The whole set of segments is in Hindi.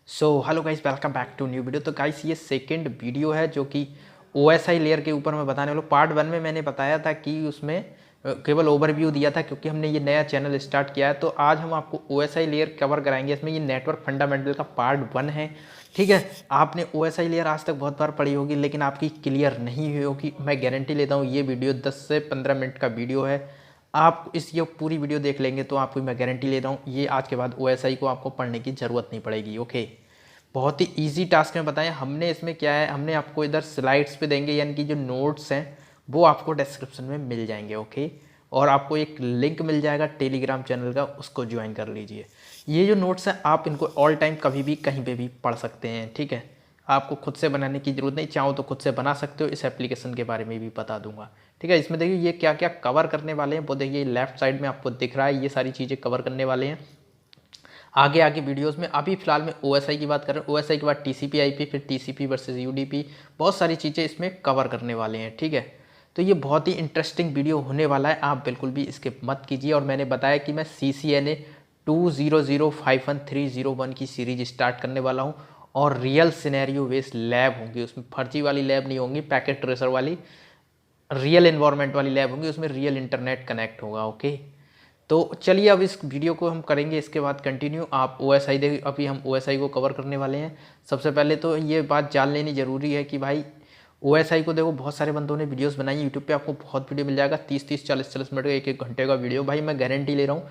So hello guys, welcome back to new video. तो गाइस ये सेकंड वीडियो है जो कि OSI लेयर के ऊपर मैं बताने वाला हूँ। पार्ट 1 में मैंने बताया था कि उसमें केवल ओवरव्यू दिया था क्योंकि हमने ये नया चैनल स्टार्ट किया है। तो आज हम आपको OSI लेयर कवर कराएंगे। इसमें ये नेटवर्क फंडामेंटल का पार्ट 1 है। ठीक है, आपने OSI लेयर आज तक बहुत बार पढ़ी होगी लेकिन आपकी क्लियर नहीं हुई होगी। मैं गारंटी लेता हूँ ये वीडियो 10 से 15 मिनट का वीडियो है। आप इस ये पूरी वीडियो देख लेंगे तो आपको मैं गारंटी ले रहा हूँ ये आज के बाद OSI को आपको पढ़ने की ज़रूरत नहीं पड़ेगी। ओके, बहुत ही इजी टास्क में बताएं। हमने इसमें क्या है, हमने आपको इधर स्लाइड्स पे देंगे, यानी कि जो नोट्स हैं वो आपको डिस्क्रिप्शन में मिल जाएंगे। ओके, और आपको एक लिंक मिल जाएगा टेलीग्राम चैनल का, उसको ज्वाइन कर लीजिए। ये जो नोट्स हैं आप इनको ऑल टाइम कभी भी कहीं पे भी पढ़ सकते हैं। ठीक है, आपको खुद से बनाने की ज़रूरत नहीं, चाहो तो खुद से बना सकते हो। इस एप्लीकेशन के बारे में भी बता दूंगा। ठीक है, इसमें देखिए ये क्या क्या कवर करने वाले हैं वो देखिए लेफ्ट साइड में आपको दिख रहा है। ये सारी चीज़ें कवर करने वाले हैं आगे आगे वीडियोस में। अभी फिलहाल में OSI की बात कर रहे हैं। OSI के बाद TCP IP, फिर TCP वर्सेस UDP, बहुत सारी चीज़ें इसमें कवर करने वाले हैं। ठीक है, तो ये बहुत ही इंटरेस्टिंग वीडियो होने वाला है, आप बिल्कुल भी स्किप मत कीजिए। और मैंने बताया कि मैं CCNA 20051301 की सीरीज स्टार्ट करने वाला हूँ और रियल सिनेरियो बेस्ड लैब होंगी। उसमें फर्जी वाली लैब नहीं होंगी, पैकेट ट्रेसर वाली रियल एनवायरनमेंट वाली लैब होंगी। उसमें रियल इंटरनेट कनेक्ट होगा। ओके, तो चलिए अब इस वीडियो को हम करेंगे इसके बाद कंटिन्यू। आप OSI देखिए, अभी हम OSI को कवर करने वाले हैं। सबसे पहले तो ये बात जान लेनी ज़रूरी है कि भाई OSI को देखो बहुत सारे बंदों ने वीडियोस बनाई है यूट्यूब पे, आपको बहुत वीडियो मिल जाएगा 30-30 40-40 मिनट का, एक घंटे का वीडियो। भाई मैं गारंटी ले रहा हूँ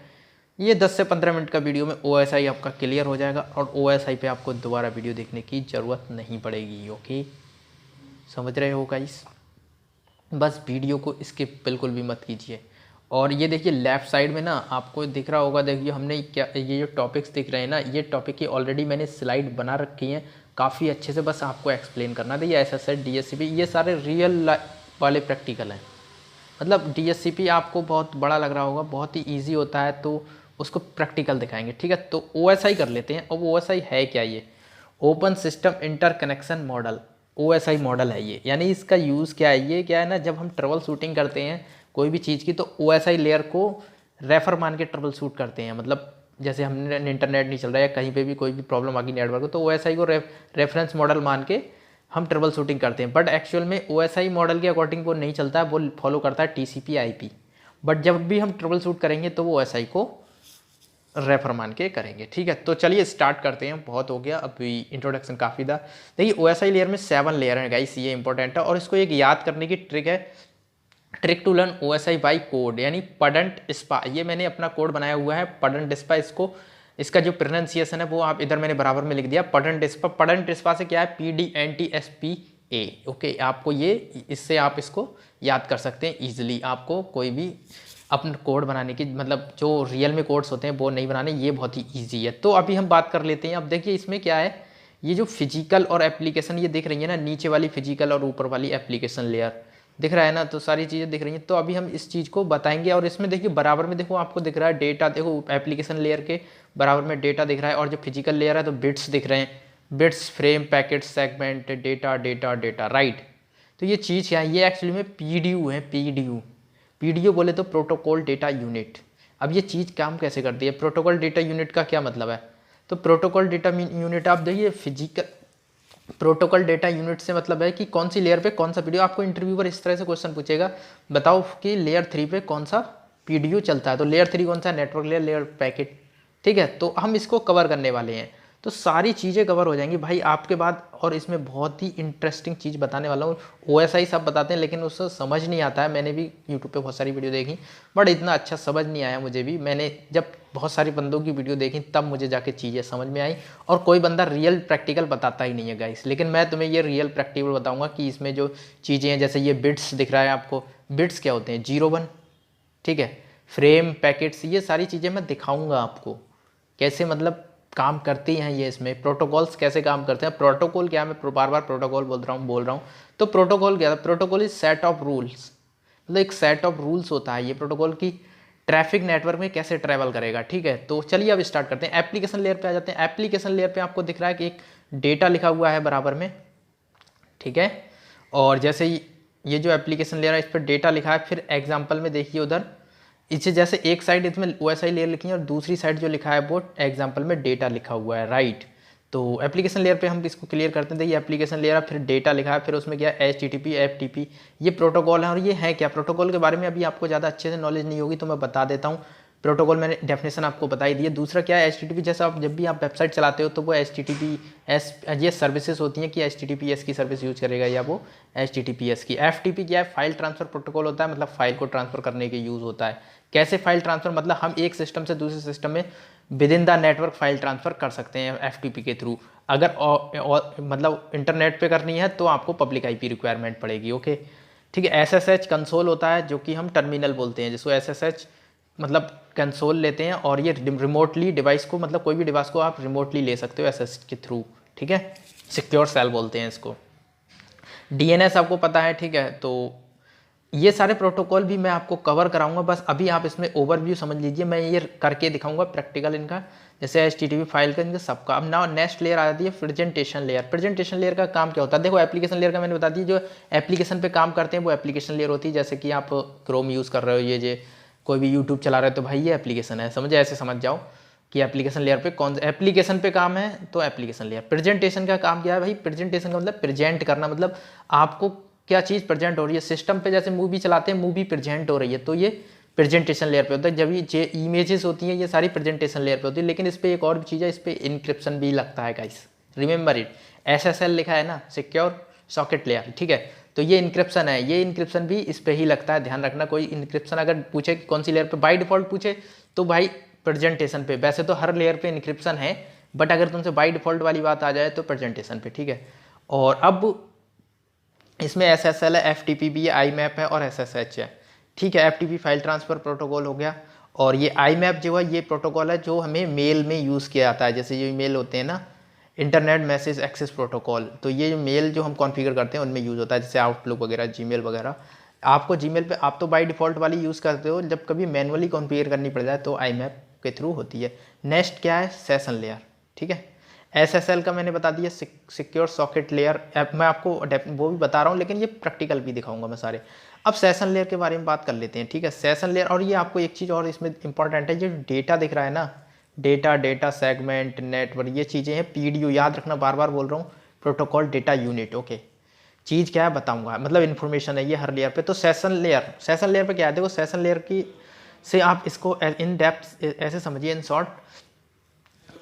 ये 10 से 15 मिनट का वीडियो में OSI आपका क्लियर हो जाएगा और OSI पे आपको दोबारा वीडियो देखने की ज़रूरत नहीं पड़ेगी। ओके, समझ रहे हो गाइस? बस वीडियो को स्किप बिल्कुल भी मत कीजिए। और ये देखिए लेफ़्ट साइड में ना आपको दिख रहा होगा, देखिए हमने क्या ये जो टॉपिक्स दिख रहे हैं ना, ये टॉपिक की ऑलरेडी मैंने स्लाइड बना रखी हैं काफ़ी अच्छे से। बस आपको एक्सप्लेन करना था। ये SSH DHCP ये सारे रियल वाले प्रैक्टिकल हैं। मतलब DHCP आपको बहुत बड़ा लग रहा होगा, बहुत ही ईजी होता है, तो उसको प्रैक्टिकल दिखाएंगे। ठीक है, तो OSI कर लेते हैं। अब OSI है क्या? ये open system interconnection model OSI model है ये। यानी इसका यूज़ क्या है, ये क्या है ना, जब हम ट्रबल शूटिंग करते हैं कोई भी चीज़ की तो OSI लेयर को रेफर मान के ट्रबल शूट करते हैं। मतलब जैसे हमने इंटरनेट नहीं चल रहा है या कहीं पे भी कोई भी प्रॉब्लम आ गई नेटवर्क को, तो OSI को रेफरेंस मॉडल मान के हम ट्रबल शूटिंग करते हैं। बट एक्चुअल में OSI मॉडल के अकॉर्डिंग वो नहीं चलता है, वो फॉलो करता है TCP IP। बट जब भी हम ट्रबल शूट करेंगे तो वो OSI को रेफर मान के करेंगे। ठीक है, तो चलिए स्टार्ट करते हैं। बहुत हो गया अभी, इंट्रोडक्शन काफ़ी था। देखिए OSI लेयर में 7 लेयर हैं गाइस, ये इंपॉर्टेंट है। और इसको एक याद करने की ट्रिक है, trick to learn OSI by code, यानी पडंट स्पा। ये मैंने अपना कोड बनाया हुआ है पडंट स्पा। इसको इसका जो प्रोनाउंसिएशन है वो आप इधर मैंने बराबर में लिख दिया, पडंट स्पा। पडंट स्पा से क्या है, PDNTSPA। ओके, आपको ये इससे आप इसको याद कर सकते हैं ईजिली। आपको कोई भी अपना कोड बनाने की, मतलब जो रियल में कोड्स होते हैं वो नहीं बनाने, ये बहुत ही ईजी है। तो अभी हम बात कर लेते हैं। अब देखिए इसमें क्या है, ये जो फिजिकल और एप्लीकेशन ये दिख रही है ना, नीचे वाली फिजिकल और ऊपर वाली एप्लीकेशन लेयर दिख रहा है ना, तो सारी चीज़ें दिख रही हैं। तो अभी हम इस चीज़ को बताएंगे। और इसमें देखिए बराबर में देखो आपको दिख रहा है डेटा, देखो एप्लीकेशन लेयर के बराबर में डेटा दिख रहा है। और जो फिजिकल लेयर है तो बिट्स दिख रहे हैं, bits, frame, packet, segment, data data data, right. तो ये चीज़ क्या है, ये एक्चुअली में PDU है। PDU बोले तो प्रोटोकॉल डेटा यूनिट। अब ये चीज़ काम कैसे करती है, प्रोटोकॉल डेटा यूनिट का क्या मतलब है? तो प्रोटोकॉल डेटा यूनिट आप देखिए, फिजिकल प्रोटोकॉल डेटा यूनिट से मतलब है कि कौन सी लेयर पे कौन सा PDU। आपको इंटरव्यूअर इस तरह से क्वेश्चन पूछेगा, बताओ कि लेयर 3 पे कौन सा PDU चलता है। तो लेयर 3 कौन सा, नेटवर्क लेयर, लेयर पैकेट। ठीक है, तो हम इसको कवर करने वाले हैं। तो सारी चीज़ें कवर हो जाएंगी भाई आपके बाद। और इसमें बहुत ही इंटरेस्टिंग चीज़ बताने वाला हूँ। OSI सब बताते हैं लेकिन उससे समझ नहीं आता है। मैंने भी यूट्यूब पे बहुत सारी वीडियो देखी बट इतना अच्छा समझ नहीं आया मुझे भी। मैंने जब बहुत सारी बंदों की वीडियो देखी तब मुझे जाके चीज़ें समझ में आई। और कोई बंदा रियल प्रैक्टिकल बताता ही नहीं है गाइस, लेकिन मैं तुम्हें ये रियल प्रैक्टिकल बताऊँगा कि इसमें जो चीज़ें हैं, जैसे ये बिट्स दिख रहा है आपको, बिट्स क्या होते हैं, 0 1। ठीक है, फ्रेम, पैकेट्स, ये सारी चीज़ें मैं दिखाऊंगा आपको कैसे मतलब काम करती हैं ये। इसमें प्रोटोकॉल्स कैसे काम करते हैं। प्रोटोकॉल क्या है, मैं बार बार प्रोटोकॉल बोल रहा हूँ। तो प्रोटोकॉल क्या है, protocol is set of rules. मतलब एक सेट ऑफ रूल्स होता है ये प्रोटोकॉल की ट्रैफिक नेटवर्क में कैसे ट्रैवल करेगा। ठीक है, तो चलिए अब स्टार्ट करते हैं। एप्लीकेशन लेयर पे आ जाते हैं। एप्लीकेशन लेयर पे आपको दिख रहा है कि एक डेटा लिखा हुआ है बराबर में। ठीक है, और जैसे ये जो एप्लीकेशन लेयर है इस पर डेटा लिखा है। फिर एग्जाम्पल में देखिए उधर, इसे जैसे एक साइड इसमें OSI लेयर लिखी है और दूसरी साइड जो लिखा है वो एग्जाम्पल में डेटा लिखा हुआ है, राइट। तो एप्लीकेशन लेयर पे हम इसको क्लियर करते हैं। देखिए एप्लीकेशन लेयर, फिर डेटा लिखा है, फिर उसमें क्या HTTP FTP ये प्रोटोकॉल है। और ये है क्या, प्रोटोकॉल के बारे में अभी आपको ज़्यादा अच्छे से नॉलेज नहीं होगी तो मैं बता देता हूँ। प्रोटोकॉल मैंने डेफिनेशन आपको बता ही दी है। दूसरा क्या है HTTP, जैसे आप जब भी आप वेबसाइट चलाते हो तो वो HTTPS ये सर्विसेज होती हैं कि HTTPS की सर्विस यूज़ करेगा या वो HTTPS की। FTP क्या है, फाइल ट्रांसफ़र प्रोटोकॉल होता है, मतलब फाइल को ट्रांसफ़र करने के यूज़ होता है। कैसे फाइल ट्रांसफ़र, मतलब हम एक सिस्टम से दूसरे सिस्टम में with in the network file transfer कर सकते हैं FTP के थ्रू। अगर मतलब इंटरनेट पे करनी है तो आपको पब्लिक IP रिक्वायरमेंट पड़ेगी। ओके ठीक है। SSH कंसोल होता है जो कि हम टर्मिनल बोलते हैं, जिसको SSH मतलब कंसोल लेते हैं। और ये रिमोटली डिवाइस को, मतलब कोई भी डिवाइस को आप रिमोटली ले सकते हो SSH के थ्रू, ठीक है। सिक्योर सेल बोलते हैं इसको। DNS आपको पता है, ठीक है। तो ये सारे प्रोटोकॉल भी मैं आपको कवर कराऊंगा, बस अभी आप इसमें ओवरव्यू समझ लीजिए। मैं ये करके दिखाऊंगा प्रैक्टिकल इनका, जैसे HTTP फाइल का, इनका सबका। अब ना नेक्स्ट लेयर आ जाती है प्रेजेंटेशन लेयर। प्रेजेंटेशन लेयर का काम क्या होता है, देखो एप्लीकेशन लेयर का मैंने बता दी, जो एप्लीकेशन पे काम करते हैं वो एप्लीकेशन लेयर होती है। जैसे कि आप क्रोम यूज़ कर रहे हो, ये कोई भी यूट्यूब चला रहे हो तो भाई ये एप्लीकेशन है, समझे, ऐसे समझ जाओ कि एप्लीकेशन लेयर पे कौन एप्लीकेशन पे काम है तो एप्लीकेशन लेयर। प्रेजेंटेशन का काम क्या है भाई, प्रेजेंटेशन का मतलब प्रेजेंट करना, मतलब आपको क्या चीज़ प्रेजेंट हो रही है। सिस्टम पे जैसे मूवी चलाते हैं, मूवी प्रेजेंट हो रही है तो ये प्रेजेंटेशन लेयर पे होता है। जब ये इमेजेस होती हैं ये सारी प्रेजेंटेशन लेयर पे होती है। लेकिन इस पर एक और भी चीज़ है, इस पर इंक्रिप्शन भी लगता है गाइस, रिमेंबर इट। SSL लिखा है ना, सिक्योर सॉकेट लेयर, ठीक है। तो ये इंक्रिप्शन है, ये इंक्रिप्शन भी इस पर ही लगता है, ध्यान रखना। कोई इंक्रिप्शन अगर पूछे कि कौन सी लेयर पे, बाय डिफॉल्ट पूछे तो भाई प्रेजेंटेशन पे। वैसे तो हर लेयर पे इंक्रिप्शन है, बट अगर तुमसे बाय डिफॉल्ट वाली बात आ जाए तो प्रेजेंटेशन पे, ठीक है। और अब इसमें SSL है, FTP भी है, IMAP है और SSH है, ठीक है। FTP फाइल ट्रांसफ़र प्रोटोकॉल हो गया। और ये IMAP जो है ये प्रोटोकॉल है जो हमें मेल में यूज़ किया जाता है। जैसे ये मेल होते हैं ना, इंटरनेट मैसेज एक्सेस प्रोटोकॉल, तो ये मेल जो हम कॉन्फ़िगर करते हैं उनमें यूज़ होता है, जैसे आउटलुक वगैरह, जीमेल वगैरह। आपको जीमेल पे आप तो बाय डिफ़ॉल्ट वाली यूज़ करते हो, जब कभी मैनुअली कॉन्फ़िगर करनी पड़ जाए तो IMAP के थ्रू होती है। नेक्स्ट क्या है, सेशन लेयर, ठीक है। SSL का मैंने बता दिया, सिक्योर सॉकेट लेयर। मैं आपको वो भी बता रहा हूँ, लेकिन ये प्रैक्टिकल भी दिखाऊंगा मैं सारे। अब सेशन लेयर के बारे में बात कर लेते हैं, ठीक है। सेशन लेयर, और ये आपको एक चीज़ और इसमें इंपॉर्टेंट है, जो डेटा दिख रहा है ना, डेटा सेगमेंट नेटवर्क, ये चीज़ें हैं PDU, याद रखना, बार बार बोल रहा हूँ, प्रोटोकॉल डेटा यूनिट। ओके, चीज़ क्या है बताऊँगा, मतलब इन्फॉर्मेशन है ये हर लेयर पे। तो सेशन लेयर पे क्या है, देखो सेशन लेयर की से आप इसको इन डेप्थ ऐसे समझिए, इन शॉर्ट,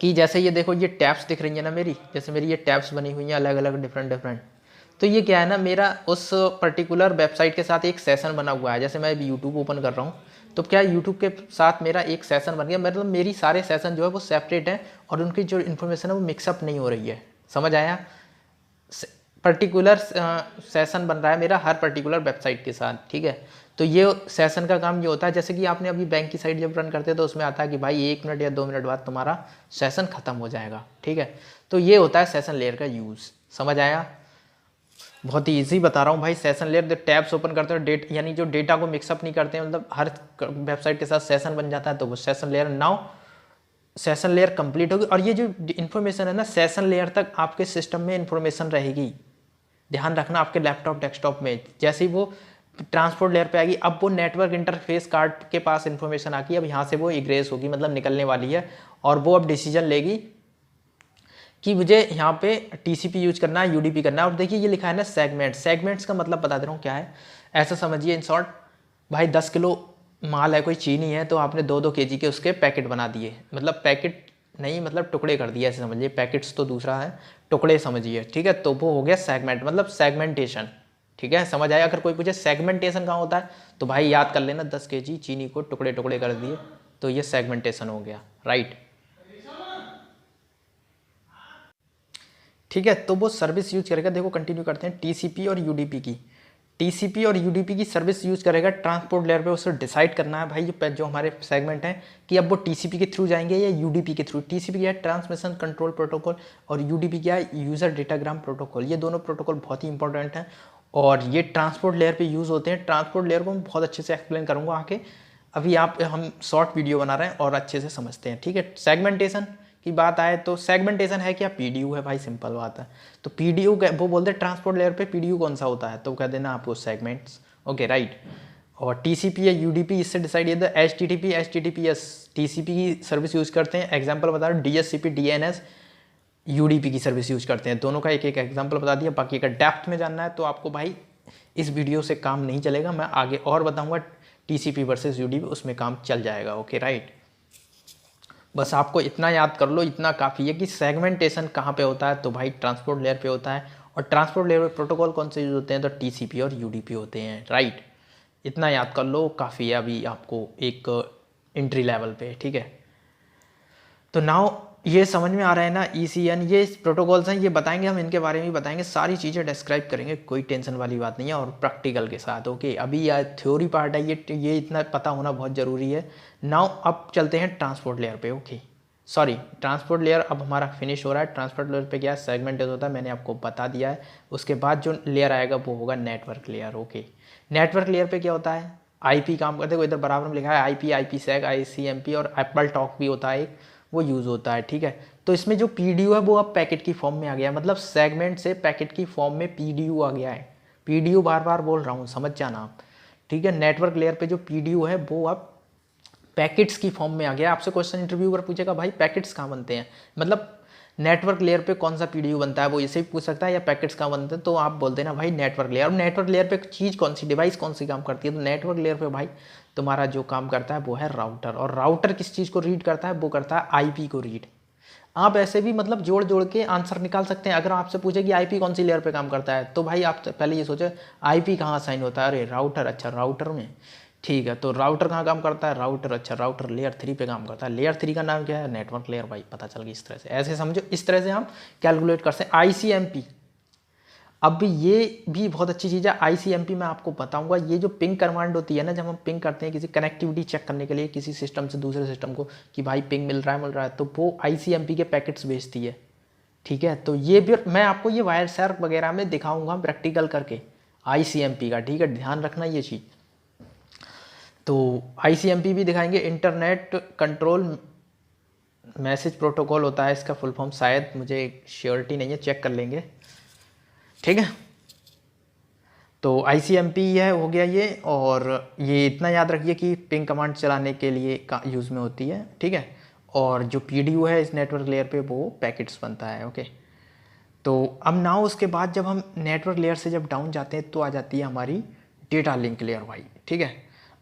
कि जैसे ये देखो ये टैब्स दिख रही है ना मेरी, जैसे मेरी ये टैब्स बनी हुई हैं अलग अलग डिफरेंट। तो ये क्या है ना, मेरा उस पर्टिकुलर वेबसाइट के साथ एक सेशन बना हुआ है। जैसे मैं अभी यूट्यूब ओपन कर रहा हूँ तो क्या यूट्यूब के साथ मेरा एक सेशन बन गया, मतलब मेरी सारे सेशन जो है वो सेपरेट हैं और उनकी जो इन्फॉर्मेशन है वो मिक्सअप नहीं हो रही है, समझ आया। पर्टिकुलर सेशन बन रहा है मेरा हर पर्टिकुलर वेबसाइट के साथ, ठीक है। तो ये सेशन का काम ये होता है, जैसे कि आपने अभी बैंक की साइट जब रन करते हैं तो उसमें आता है कि भाई 1 मिनट या 2 मिनट बाद तुम्हारा सेशन खत्म हो जाएगा, ठीक है। तो ये होता है सेशन लेयर का यूज़, समझ आया। बहुत ही ईजी बता रहा हूँ भाई। सेशन लेयर टैब्स ओपन करते हो, यानी जो डेटा को मिक्सअप नहीं करते हैं, मतलब हर वेबसाइट के साथ सेशन बन जाता है, तो वो session layer. Now session layer complete होगी और ये जो इन्फॉर्मेशन है ना, सेशन लेयर तक आपके सिस्टम में इन्फॉर्मेशन रहेगी, ध्यान रखना। आपके लैपटॉप डेस्कटॉप में जैसे ही वो ट्रांसपोर्ट लेयर पे आएगी, अब वो नेटवर्क इंटरफेस कार्ड के पास इन्फॉर्मेशन आती है, अब यहाँ से वो इग्रेस होगी, मतलब निकलने वाली है। और वो अब डिसीजन लेगी कि मुझे यहाँ पे TCP यूज करना है, UDP करना है। और देखिए ये लिखा है ना सेगमेंट्स का मतलब बता दे रहा हूँ क्या है। ऐसा समझिए इन शॉर्ट, भाई 10 किलो माल है, कोई चीनी है, तो आपने 2-2 kg के उसके पैकेट बना दिए, मतलब पैकेट नहीं, मतलब टुकड़े कर दिए, ऐसे समझिए। पैकेट्स तो दूसरा है, टुकड़े समझिए, ठीक है। तो वो हो गया सेगमेंट, मतलब सेगमेंटेशन, ठीक है, समझ आया। अगर कोई पूछे सेगमेंटेशन कहाँ होता है तो भाई याद कर लेना, 10 kg चीनी को टुकड़े टुकड़े कर दिए, तो ये सेगमेंटेशन हो गया, राइट, ठीक है। तो वो सर्विस यूज करेगा, देखो कंटिन्यू करते हैं, TCP और UDP की। TCP और UDP की सर्विस यूज करेगा ट्रांसपोर्ट लेयर पे। उसे डिसाइड करना है भाई जो हमारे सेगमेंट हैं कि अब वो TCP के थ्रू जाएंगे या UDP के थ्रू। TCP क्या है, ट्रांसमिशन कंट्रोल प्रोटोकॉल, और UDP क्या है, यूजर डेटाग्राम प्रोटोकॉल। ये दोनों प्रोटोकॉल बहुत ही इंपॉर्टेंट हैं और ये ट्रांसपोर्ट लेयर पे यूज़ होते हैं। ट्रांसपोर्ट लेयर को मैं बहुत अच्छे से एक्सप्लेन करूँगा आके, अभी हम शॉर्ट वीडियो बना रहे हैं और अच्छे से समझते हैं, ठीक है। सेगमेंटेशन की बात आए तो सेगमेंटेशन है क्या, PDU है भाई, सिंपल बात है। तो PDU वो बोलते हैं ट्रांसपोर्ट लेयर पे PDU कौन सा होता है, तो कह देना आपको सेगमेंट्स, ओके राइट। और TCP या UDP इससे डिसाइड ये HTTP HTTPS TCP की सर्विस यूज़ करते हैं। एग्जांपल बता रहा हूँ, DHCP DNS यूडीपी की सर्विस यूज करते हैं। दोनों का एक एक एग्जांपल बता दिया। बाकी अगर डेप्थ में जानना है तो आपको भाई इस वीडियो से काम नहीं चलेगा, मैं आगे और बताऊंगा टीसीपी वर्सेस यूडीपी, उसमें काम चल जाएगा। Okay right. बस आपको इतना याद कर लो, इतना काफ़ी है कि सेगमेंटेशन कहाँ पे होता है, तो भाई ट्रांसपोर्ट लेयर पे होता है। और ट्रांसपोर्ट लेयर पे प्रोटोकॉल कौन से यूज होते हैं, तो टीसीपी और यूडीपी होते हैं। राइट, इतना याद कर लो, काफ़ी है अभी आपको एक एंट्री लेवल पे। ठीक है, तो नाउ ये समझ में आ रहा है ना, ECN ये प्रोटोकॉल्स हैं, ये बताएंगे हम, इनके बारे में भी बताएंगे, सारी चीज़ें डिस्क्राइब करेंगे, कोई टेंशन वाली बात नहीं है, और प्रैक्टिकल के साथ। ओके, अभी यह थ्योरी पार्ट है, ये इतना पता होना बहुत ज़रूरी है। नाउ अब चलते हैं ट्रांसपोर्ट लेयर पे। ओके सॉरी, ट्रांसपोर्ट लेयर अब हमारा फिनिश हो रहा है। ट्रांसपोर्ट लेयर पे क्या सेगमेंटेड होता है, मैंने आपको बता दिया है। उसके बाद जो लेयर आएगा वो होगा network layer. Okay, network layer पे क्या होता है, IP काम करते हैं, इधर बराबर में लिखा है IP, IPsec, ICMP और एप्पल टॉक भी होता है एक, वो यूज़ होता है। ठीक है, तो इसमें जो PDU है वो अब पैकेट की फॉर्म में आ गया है, मतलब सेगमेंट से पैकेट की फॉर्म में PDU आ गया है। PDU बार बार बोल रहा हूँ, समझ जाना आप। ठीक है, नेटवर्क लेयर पे जो PDU है वो अब पैकेट्स की फॉर्म में आ गया। आपसे क्वेश्चन इंटरव्यू पर पूछेगा भाई पैकेट्स कहाँ बनते हैं, मतलब नेटवर्क लेयर पे कौन सा PDU बनता है, वो इसे भी पूछ सकता है, या पैकेट्स कहाँ बनते हैं, तो आप बोल देना भाई नेटवर्क लेयर। और नेटवर्क लेयर पे चीज़ कौन सी, डिवाइस कौन सी काम करती है, तो नेटवर्क लेयर पे भाई तुम्हारा जो काम करता है वो है राउटर। और राउटर किस चीज़ को रीड करता है, वो करता है IP को रीड। आप ऐसे भी मतलब जोड़ जोड़ के आंसर निकाल सकते हैं। अगर आपसे पूछे कि IP कौन सी लेयर पे काम करता है, तो भाई आप पहले ये सोचे IP कहाँ असाइन होता है, अरे राउटर, अच्छा राउटर में, ठीक है, तो राउटर कहाँ काम करता है, राउटर, अच्छा राउटर लेयर 3 पे काम करता है। लेयर 3 का नाम क्या है, नेटवर्क लेयर। भाई पता चल गई, इस तरह से, ऐसे समझो, इस तरह से हम कैलकुलेट कर सकते हैं। ICMP, अब ये भी बहुत अच्छी चीज़ है। ICMP मैं आपको बताऊंगा, ये जो पिंग कमांड होती है ना, जब हम पिंग करते हैं किसी कनेक्टिविटी चेक करने के लिए किसी सिस्टम से दूसरे सिस्टम को, कि भाई पिंग मिल रहा है, तो वो ICMP के पैकेट्स भेजती है। ठीक है, तो ये भी मैं आपको ये वायर शैर वगैरह में दिखाऊंगा प्रैक्टिकल करके ICMP का। ठीक है, ध्यान रखना ये चीज़। तो ICMP भी दिखाएंगे, इंटरनेट कंट्रोल मैसेज प्रोटोकॉल होता है इसका फुल फॉर्म, शायद मुझे श्योरिटी नहीं है, चेक कर लेंगे। ठीक है, तो ICMP है हो गया ये, और ये इतना याद रखिए कि पिंग कमांड चलाने के लिए का यूज़ में होती है। ठीक है, और जो PDU है इस नेटवर्क लेयर पे वो पैकेट्स बनता है। ओके, तो अब नाउ उसके बाद जब हम नेटवर्क लेयर से जब डाउन जाते हैं तो आ जाती है हमारी डेटा लिंक लेयर भाई। ठीक है,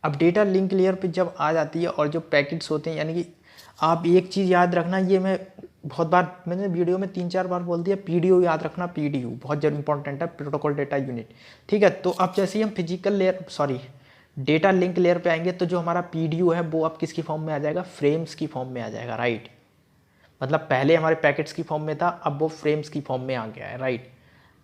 अब डेटा लिंक लेयर पे जब आ जाती है और जो पैकेट्स होते हैं, यानी कि आप एक चीज़ याद रखना, ये मैं बहुत बार मैंने वीडियो में 3-4 बार बोल दिया, PDU याद रखना, PDU बहुत ज़रूर इंपॉर्टेंट है, प्रोटोकॉल डेटा यूनिट। ठीक है, तो अब जैसे ही हम physical layer sorry data link layer पे आएंगे, तो जो हमारा PDU है वो अब किसकी फॉर्म में आ जाएगा, फ्रेम्स की फॉर्म में आ जाएगा। राइट, मतलब पहले हमारे पैकेट्स की फॉर्म में था, अब वो फ्रेम्स की फॉर्म में आ गया है। राइट,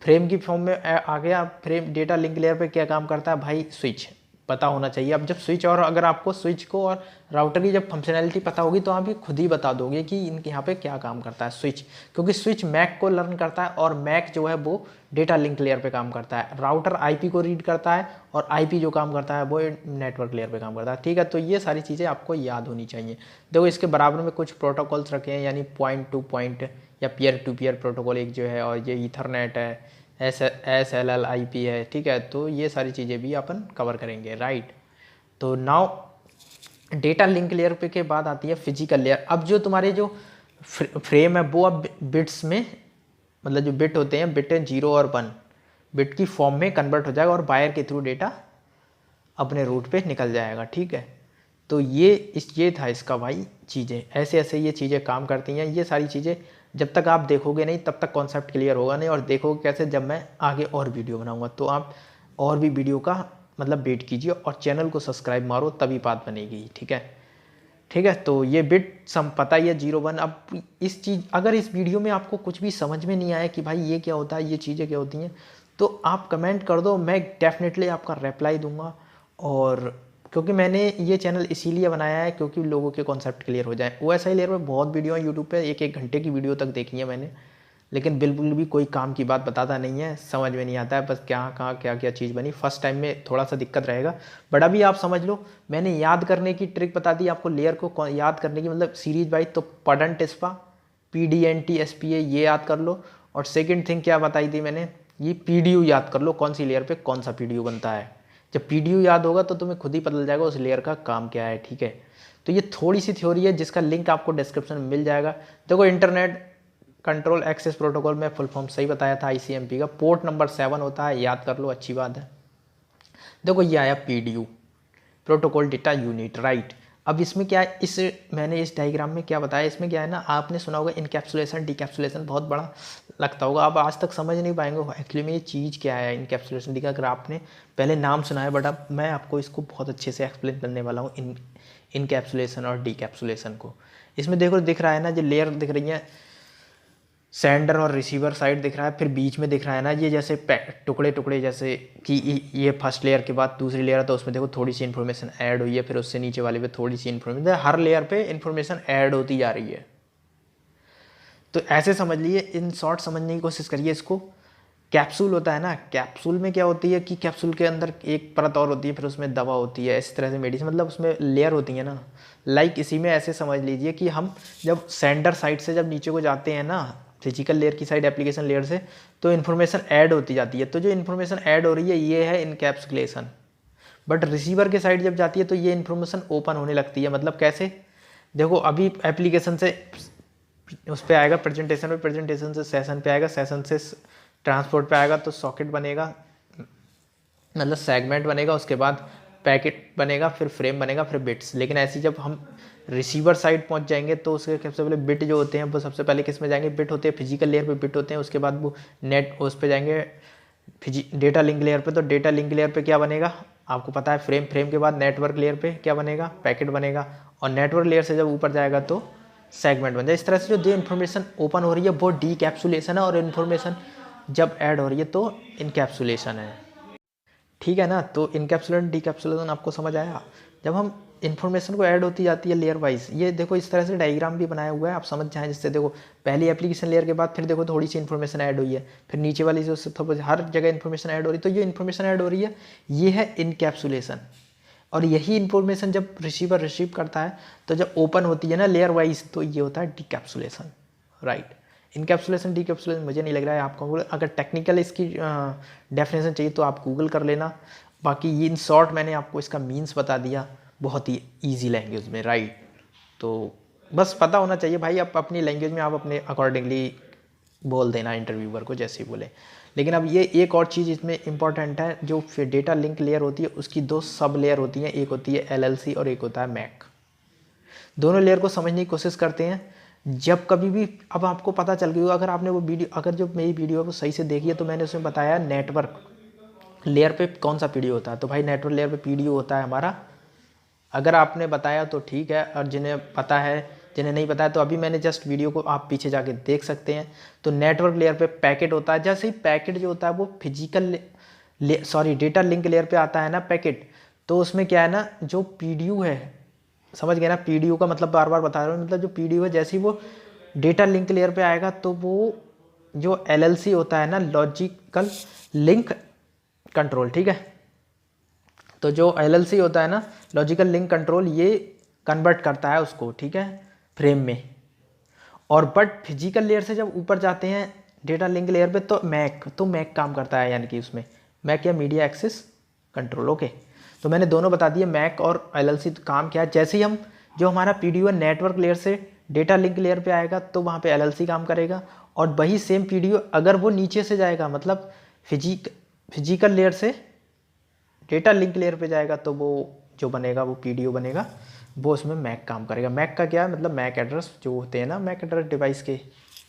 फ्रेम की फॉर्म में आ गया। फ्रेम डेटा लिंक लेयर पे क्या काम करता है भाई, स्विच पता होना चाहिए। अब जब स्विच, और अगर आपको स्विच को और राउटर की जब फंक्शनैलिटी पता होगी तो आप भी खुद ही बता दोगे कि इनके यहाँ पे क्या काम करता है स्विच, क्योंकि स्विच मैक को लर्न करता है और मैक जो है वो डेटा लिंक लेयर पे काम करता है। राउटर IP को रीड करता है और IP जो काम करता है वो नेटवर्क लेयर पे काम करता है। ठीक है, तो ये सारी चीज़ें आपको याद होनी चाहिए। देखो इसके बराबर में कुछ प्रोटोकॉल्स रखे हैं, यानी पॉइंट टू पॉइंट या पीयर टू पीयर प्रोटोकॉल एक जो है, और ये ईथरनेट है, SLLIP है। ठीक है, तो ये सारी चीज़ें भी अपन कवर करेंगे। राइट, तो नाउ डेटा लिंक लेयर पे के बाद आती है फिजिकल लेयर। अब जो तुम्हारे जो फ्रेम है वो अब बिट्स में, मतलब जो बिट होते हैं, बिट 0 और 1 बिट की फॉर्म में कन्वर्ट हो जाएगा और वायर के थ्रू डेटा अपने रूट पे निकल जाएगा। ठीक है, तो ये था इसका भाई चीज़ें, ऐसे ऐसे ये चीज़ें काम करती हैं। ये सारी चीज़ें जब तक आप देखोगे नहीं तब तक कॉन्सेप्ट क्लियर होगा नहीं, और देखोगे कैसे, जब मैं आगे और वीडियो बनाऊंगा। तो आप और भी वीडियो का मतलब वेट कीजिए और चैनल को सब्सक्राइब मारो, तभी बात बनेगी। ठीक है, ठीक है, तो ये बिट सम पता ही है 0 1। अब इस चीज़, अगर इस वीडियो में आपको कुछ भी समझ में नहीं आया कि भाई ये क्या होता है, ये चीज़ें क्या होती हैं, तो आप कमेंट कर दो, मैं डेफिनेटली आपका रिप्लाई दूंगा। और क्योंकि मैंने ये चैनल इसीलिए बनाया है क्योंकि लोगों के कॉन्सेप्ट क्लियर हो जाए। OSI लेयर में बहुत वीडियो है यूट्यूब पे, 1-1 घंटे की वीडियो तक देखी है मैंने, लेकिन बिल्कुल भी कोई काम की बात बताता नहीं है, समझ में नहीं आता है, बस क्या कहाँ क्या क्या चीज़ बनी। फर्स्ट टाइम में थोड़ा सा दिक्कत रहेगा, बट अभी आप समझ लो, मैंने याद करने की ट्रिक बता दी आपको, लेयर को याद करने की, मतलब सीरीज वाइज। तो पडंट स्पा, PDNT SPA ये याद कर लो, और सेकेंड थिंग क्या बताई थी मैंने, ये PDU याद कर लो, कौन सी लेयर पे कौन सा PDU बनता है। जब PDU याद होगा तो तुम्हें खुद ही पता चल जाएगा उस लेयर का काम क्या है। ठीक है, तो ये थोड़ी सी थ्योरी है जिसका लिंक आपको डिस्क्रिप्शन में मिल जाएगा। देखो इंटरनेट कंट्रोल एक्सेस प्रोटोकॉल में फुल फॉर्म सही बताया था ICMP का। पोर्ट नंबर 7 होता है, याद कर लो, अच्छी बात है। देखो ये आया PDU, protocol data unit, right. अब इसमें क्या है, मैंने इस डायग्राम में क्या बताया, इसमें क्या है ना, आपने सुना होगा इनकैप्सुलेशन डिकैप्सुलेशन, बहुत बड़ा लगता होगा, आप आज तक समझ नहीं पाएंगे एक्चुअली में ये चीज़ क्या है इनकैप्सुलेशन डी का। अगर आपने पहले नाम सुना है, बट अब मैं आपको इसको बहुत अच्छे से एक्सप्लेन करने वाला हूँ इनकैप्सुलेशन और डिकैप्सुलेशन को। इसमें देखो दिख रहा है ना, जो लेयर दिख रही है, सेंडर और रिसीवर साइड दिख रहा है, फिर बीच में दिख रहा है ना ये जैसे टुकड़े टुकड़े, जैसे कि ये फर्स्ट लेयर के बाद दूसरी लेयर है, तो उसमें देखो थोड़ी सी इन्फॉर्मेशन ऐड हुई है, फिर उससे नीचे वाले पे थोड़ी सी इन्फॉर्मेशन, हर लेयर पे इन्फॉर्मेशन ऐड होती जा रही है। तो ऐसे समझ लीजिए, इन शॉर्ट समझने की कोशिश करिए इसको। कैप्सूल होता है ना, कैप्सूल में क्या होती है कि कैप्सूल के अंदर एक परत और होती है, फिर उसमें दवा होती है, इस तरह से मेडिसिन, मतलब उसमें लेयर होती है ना। लाइक इसी में ऐसे समझ लीजिए कि हम जब सेंडर साइड से जब नीचे को जाते हैं ना, फिजिकल लेयर की साइड, एप्लीकेशन लेयर से, तो इन्फॉर्मेशन ऐड होती जाती है। तो जो इन्फॉर्मेशन ऐड हो रही है ये है इनकैप्सुलेशन। बट रिसीवर के साइड जब जाती है तो ये इन्फॉर्मेशन ओपन होने लगती है। मतलब कैसे, देखो अभी एप्लीकेशन से उस पर आएगा प्रेजेंटेशन पे, प्रेजेंटेशन से सेशन पे आएगा, सेशन से ट्रांसपोर्ट पे आएगा, तो सॉकेट बनेगा, मतलब सेगमेंट बनेगा, उसके बाद पैकेट बनेगा, फिर फ्रेम बनेगा, फिर बिट्स। लेकिन ऐसी जब हम रिसीवर साइड पहुंच जाएंगे तो उसके सबसे पहले बिट जो होते हैं वो सबसे पहले किस में जाएंगे, बिट होते हैं फिजिकल लेयर पे, बिट होते हैं, उसके बाद वो नेट उस पर जाएंगे डेटा लिंक लेयर पे। तो डेटा लिंक लेयर पे क्या बनेगा आपको पता है, फ्रेम, फ्रेम के बाद नेटवर्क लेयर पे क्या बनेगा, पैकेट बनेगा, और नेटवर्क लेयर से जब ऊपर जाएगा तो सेगमेंट बन जाए। इस तरह से जो इन्फॉर्मेशन ओपन हो रही है वो डीकैप्सुलेशन है, और इन्फॉर्मेशन जब ऐड हो रही है तो इनकैप्सुलेशन है, ठीक है ना। तो इनकैप्सुलेशन डीकैप्सुलेशन आपको समझ आया। जब हम इन्फॉर्मेशन को ऐड होती जाती है लेयर वाइज, ये देखो इस तरह से डायग्राम भी बनाया हुआ है, आप समझ जाएं, जिससे देखो पहली एप्लीकेशन लेयर के बाद फिर देखो थोड़ी सी इन्फॉर्मेशन ऐड हुई है, फिर नीचे वाली जो हर जगह इन्फॉर्मेशन ऐड हो रही है। तो ये इन्फॉर्मेशन ऐड हो रही है, ये है इनकैप्सुलेशन। और यही इन्फॉर्मेशन जब रिसीवर रिसीव करता है तो जब ओपन होती है ना लेयर वाइज, तो ये होता है डीकैप्सुलेशन, राइट। इनकैप्सुलेशन डीकैप्सुलेशन मुझे नहीं लग रहा है आपको, अगर टेक्निकल इसकी डेफिनेशन चाहिए तो आप गूगल कर लेना। बाकी ये इन शॉर्ट मैंने आपको इसका मीन्स बता दिया बहुत ही ईजी लैंग्वेज में, राइट। तो बस पता होना चाहिए भाई, आप अपनी लैंग्वेज में आप अपने अकॉर्डिंगली बोल देना इंटरव्यूअर को जैसे ही बोले। लेकिन अब ये एक और चीज़ इसमें इंपॉर्टेंट है, जो फिर डेटा लिंक लेयर होती है उसकी दो सब लेयर होती हैं, एक होती है LLC और एक होता है मैक। दोनों लेयर को समझने की कोशिश करते हैं। जब कभी भी, अब आपको पता चल गई, अगर आपने वो वीडियो, अगर जो मेरी वीडियो है वो सही से देखी है, तो मैंने उसमें बताया नेटवर्क लेयर पे कौन सा PDU होता है। तो भाई नेटवर्क लेयर पे PDU होता है हमारा। अगर आपने बताया तो ठीक है, और जिन्हें पता है, जिन्हें नहीं पता है तो अभी मैंने जस्ट वीडियो को आप पीछे जाके देख सकते हैं। तो नेटवर्क लेयर पे पैकेट होता है। जैसे ही पैकेट जो होता है वो फिजिकल डेटा लिंक लेयर पे आता है ना पैकेट, तो उसमें क्या है ना, जो PDU है, समझ गए ना, PDU का मतलब बार बार बता रहा हूँ, मतलब जो PDU है जैसे ही वो डेटा लिंक लेयर पे आएगा तो वो जो LLC होता है ना, लॉजिकल लिंक कंट्रोल, ठीक है। तो जो LLC होता है ना, लॉजिकल लिंक कंट्रोल, ये कन्वर्ट करता है उसको, ठीक है, फ्रेम में। और बट फिजिकल लेयर से जब ऊपर जाते हैं डेटा लिंक लेयर पे, तो मैक काम करता है, यानी कि उसमें मैक या मीडिया एक्सेस कंट्रोल, ओके। तो मैंने दोनों बता दिए, मैक और LLC काम क्या है। जैसे ही हम, जो हमारा PDU है नेटवर्क लेयर से डेटा लिंक लेयर पे आएगा तो वहाँ पे LLC काम करेगा, और वही सेम PDU अगर वो नीचे से जाएगा, मतलब फिजिकल लेयर से डेटा लिंक लेयर पे जाएगा, तो वो जो बनेगा वो PDU बनेगा, वो उसमें मैक काम करेगा। मैक का क्या है मतलब, मैक एड्रेस जो होते हैं ना, मैक एड्रेस डिवाइस के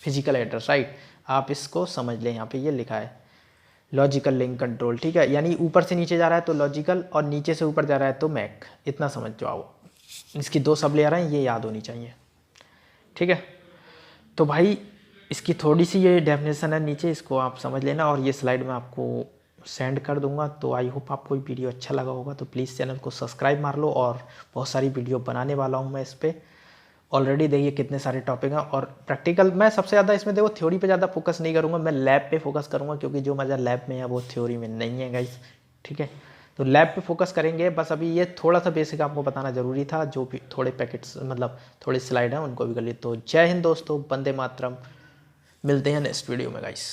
फिजिकल एड्रेस, राइट। आप इसको समझ लें, यहाँ पे ये लिखा है लॉजिकल लिंक कंट्रोल, ठीक है। यानी ऊपर से नीचे जा रहा है तो लॉजिकल, और नीचे से ऊपर जा रहा है तो मैक, इतना समझ जाओ। इसकी दो सब लेयर हैं, ये याद होनी चाहिए, ठीक है। तो भाई इसकी थोड़ी सी ये डेफिनेशन है नीचे, इसको आप समझ लेना, और ये स्लाइड में आपको सेंड कर दूंगा। तो आई होप आपको ये वीडियो अच्छा लगा होगा, तो प्लीज़ चैनल को सब्सक्राइब मार लो, और बहुत सारी वीडियो बनाने वाला हूँ मैं इस पर। ऑलरेडी देखिए कितने सारे टॉपिक हैं, और प्रैक्टिकल मैं सबसे ज़्यादा इसमें देखो थ्योरी पे ज़्यादा फोकस नहीं करूँगा, मैं लैब पे फोकस करूँगा, क्योंकि जो मज़ा लैब में है वो थ्योरी में नहीं है गाइस, ठीक है। तो लैब पे फोकस करेंगे। बस अभी ये थोड़ा सा बेसिक आपको बताना ज़रूरी था, जो भी थोड़े पैकेट्स मतलब थोड़े स्लाइड हैं उनको भी कर लिए। तो जय हिंद दोस्तों, वंदे मातरम, मिलते हैं नेक्स्ट वीडियो में गाइस।